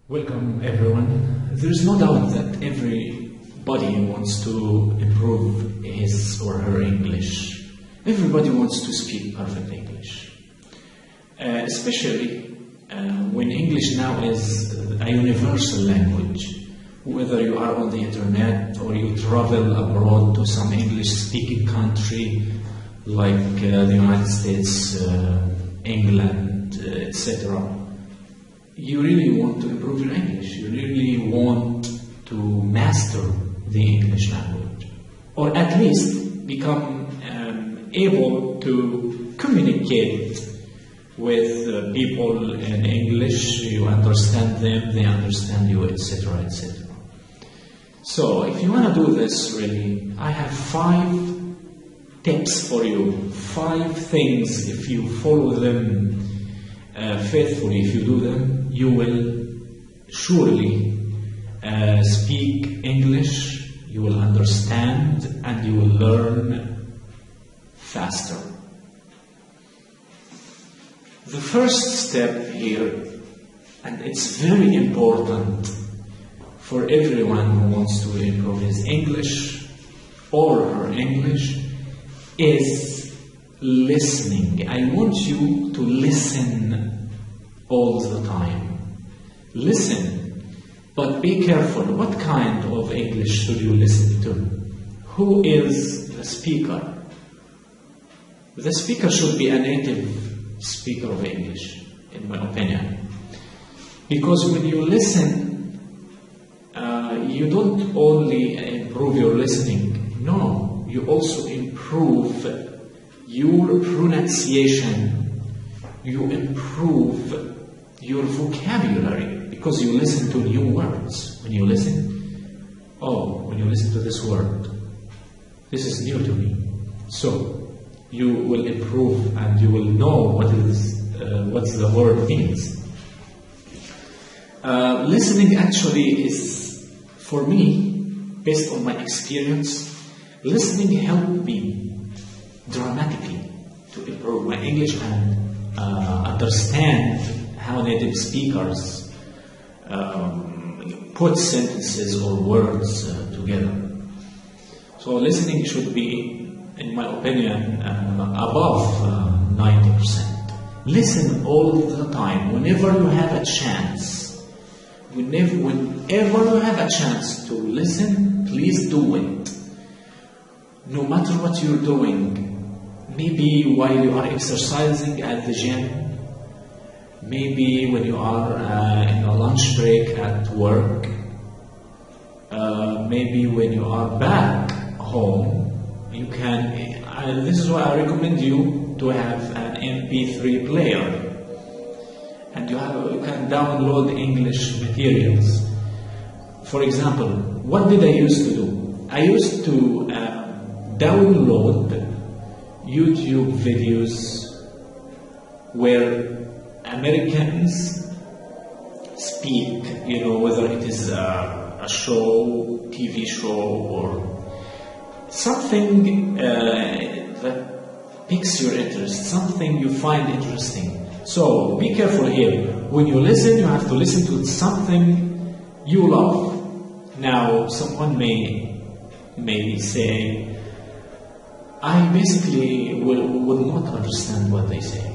Welcome everyone. There is no doubt that everybody wants to improve his or her English. Everybody wants to speak perfect English. Especially when English now is a universal language. Whether you are on the internet or you travel abroad to some English-speaking country like the United States, England, etc. You really want to improve your English. You really want to master the English language, or at least become able to communicate with people in English. You understand them, they understand you, etc., etc. So, if you want to do this, really, I have 5 tips for you. 5 things, if you follow them faithfully, if you do them, you will surely speak English, you will understand, and you will learn faster. The first step here, and it's very important for everyone who wants to improve his English or her English, is listening. I want you to listen all the time. Listen, but be careful. What kind of English should you listen to? Who is the speaker? The speaker should be a native speaker of English, in my opinion. Because when you listen, you don't only improve your listening, no, you also improve your pronunciation, you improve your vocabulary, because you listen to new words. When you listen, when you listen to this word, this is new to me. So, you will improve and you will know what the word means. Listening actually is, for me, based on my experience, listening helped me dramatically to improve my English and understand how native speakers put sentences or words together. So listening should be, in my opinion, above 90%. Listen all the time, whenever you have a chance. Whenever you have a chance to listen, please do it. No matter what you're doing, maybe while you are exercising at the gym, maybe when you are in a lunch break at work, maybe when you are back home, you can. This is why I recommend you to have an MP3 player, and you can download English materials. For example, what did I used to do? I used to download YouTube videos where Americans speak, whether it is a show, TV show, or something that piques your interest, something you find interesting. So be careful here. When you listen, you have to listen to something you love. Now, someone may say, I basically would not understand what they say.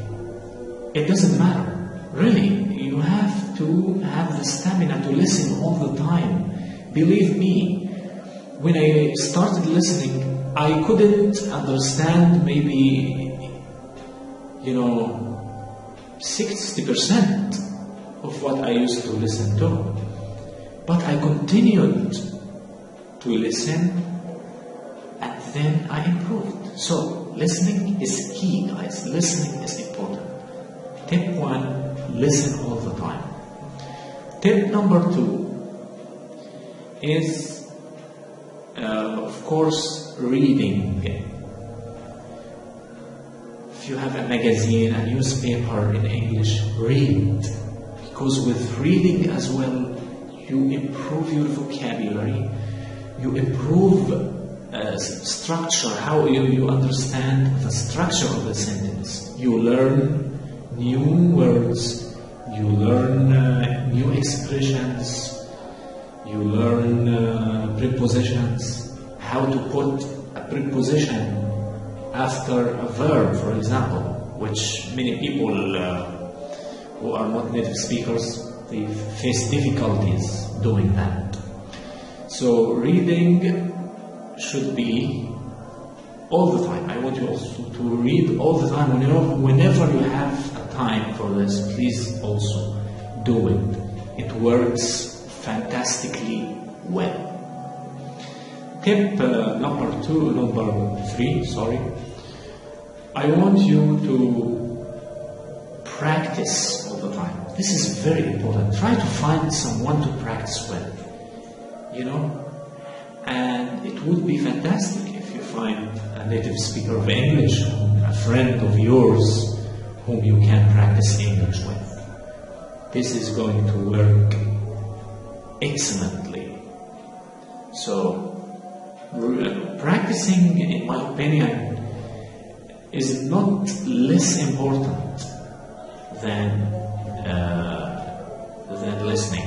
It doesn't matter. Really, you have to have the stamina to listen all the time. Believe me, when I started listening, I couldn't understand maybe, 60% of what I used to listen to. But I continued to listen, and then I improved. So, listening is key, guys. Listening is important. Tip 1, listen all the time. Tip number 2 is, of course, reading. If you have a magazine, a newspaper in English, read. Because with reading as well, you improve your vocabulary, you improve structure, how you understand the structure of the sentence. You learn new words, you learn new expressions, you learn prepositions, how to put a preposition after a verb, for example, which many people who are not native speakers, they face difficulties doing that. So reading should be all the time. I want you also to read all the time. Whenever you have a time for this, please also do it. It works fantastically well. Tip number 3, I want you to practice all the time. This is very important. Try to find someone to practice with, and it would be fantastic if you find a native speaker of English, a friend of yours whom you can practice English with. This is going to work excellently. So, practicing, in my opinion, is not less important than listening.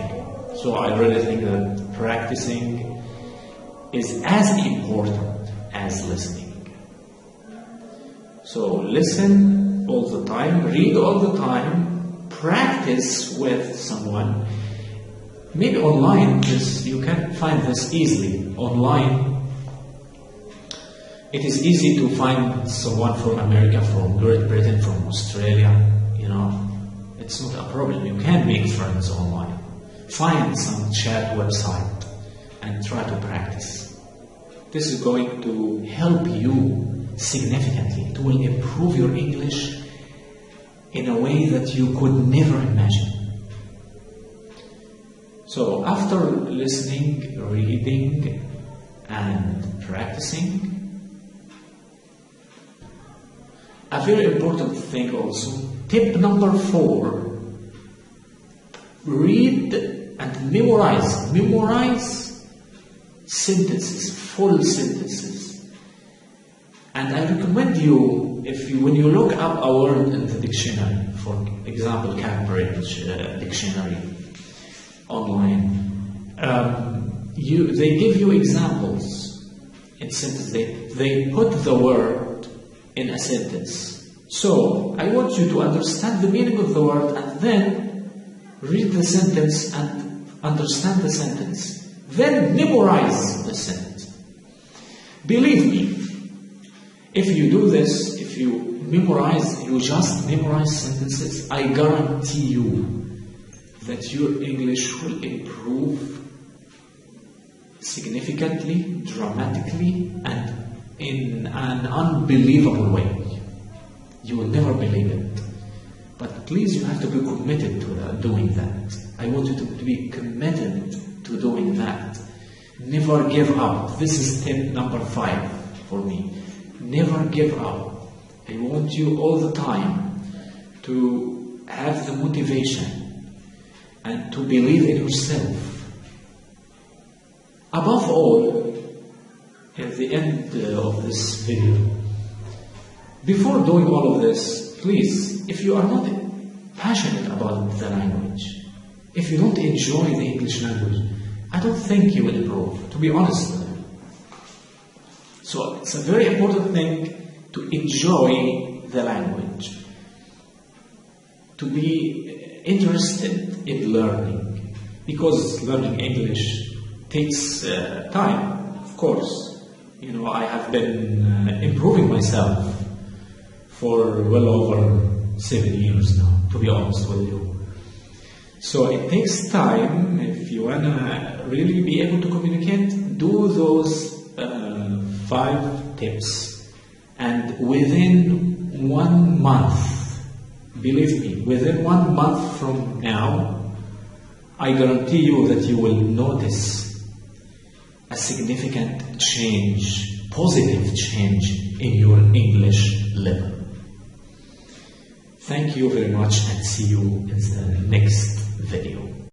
So I really think that practicing is as important as listening. So listen all the time, read all the time, practice with someone. Maybe online, you can find this easily. Online, it is easy to find someone from America, from Great Britain, from Australia, It's not a problem. You can make friends online. Find some chat website and try to practice. This is going to help you significantly. It will improve your English in a way that you could never imagine. So after listening, reading, and practicing, a very important thing also, tip number 4, read and memorize. Memorize sentences, full sentences. And I recommend you, when you look up a word in the dictionary, for example, Cambridge dictionary online, they give you examples in sentences. They put the word in a sentence. So I want you to understand the meaning of the word and then read the sentence and understand the sentence. Then memorize the sentence. Believe me, if you do this, if you just memorize sentences, I guarantee you that your English will improve significantly, dramatically, and in an unbelievable way. You will never believe it. But please, you have to be committed to doing that. I want you to be committed to doing that. Never give up. This is tip number 5 for me. Never give up. I want you all the time to have the motivation and to believe in yourself. Above all, at the end of this video, before doing all of this, please, if you are not passionate about the language, if you don't enjoy the English language, I don't think you will improve, to be honest with you. So it's a very important thing to enjoy the language, to be interested in learning, because learning English takes time, of course. I have been improving myself for well over 7 years now, to be honest with you. So it takes time. If you want to really be able to communicate, do those 5 tips. And within 1 month, believe me, within 1 month from now, I guarantee you that you will notice a significant change, positive change in your English level. Thank you very much and see you in the next video.